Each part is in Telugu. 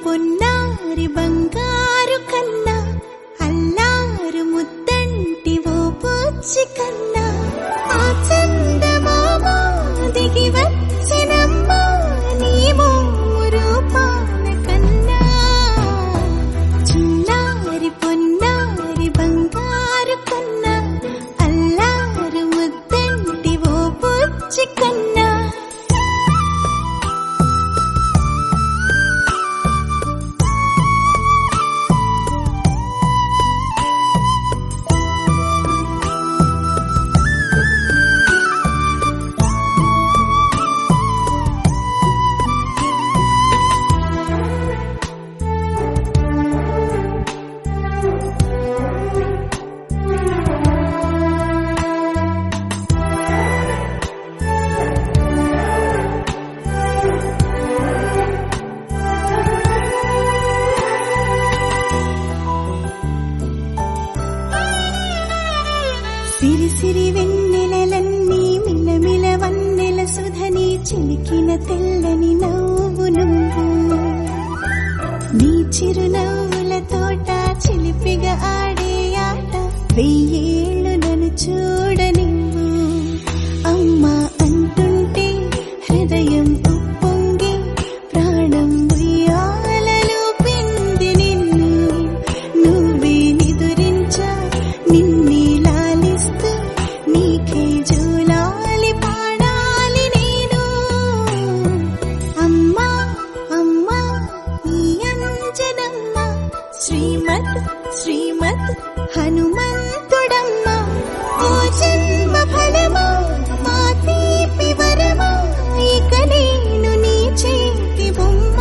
పొన్నారి బంగారు కన్నా అల్లారు ముద్దంటి ఓ పూచి కన్నా ఆ చందమామ దిగి వచ్చినమ్మా నీ రూపాల కన్నా చిన్నారి పొన్నారి బంగారు కన్నా అల్లారు ముద్దంటి ఓ పూచి కన్నా సిరి సిరి వెన్నెలలన్నీ మిలమిల వన్నెల సుధని చిలికిన తెల్లని నవ్వు నువ్వు నీ చిరునవ్వుల తోట చిలిపిగా ఆడే ఆట వెయ్యేళ్ళు నన్ను చూడనివ్వు అమ్మా అంటుంటే హృదయం ఉప్పొంగి ప్రాణం ఉయ్యాలలో పిండి నిన్ను నువ్వే నిదురించా నిన్నే నీకే జోలాలి పాడాలి నేను అమ్మా అమ్మా ఈ అంజనమ్మ శ్రీమత్ శ్రీమత్ హనుమంతుడమ్మ ఓ జన్మ ఫలమా మా తీపి వరమా ఇక నేను నీ చేతి బొమ్మ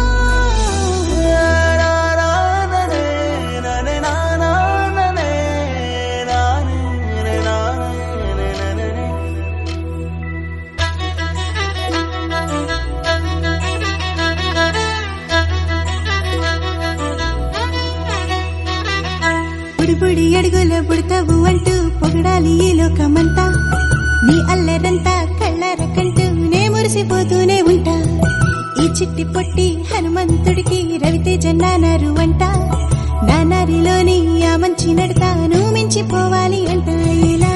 బుడి అడుగుల బుడతావు అంటూ పొగడాలి ఈ లోకమంతా నీ అల్లరంతా కళ్ళరకంటూ నే మురిసిపోతూనే ఉంటా ఈ చిట్టి పొట్టి హనుమంతుడికి రవితేజ నానారు అంట నానారిలోని ఆ మంచి నడతా నువ్వు మించిపోవాలి అంట ఇలా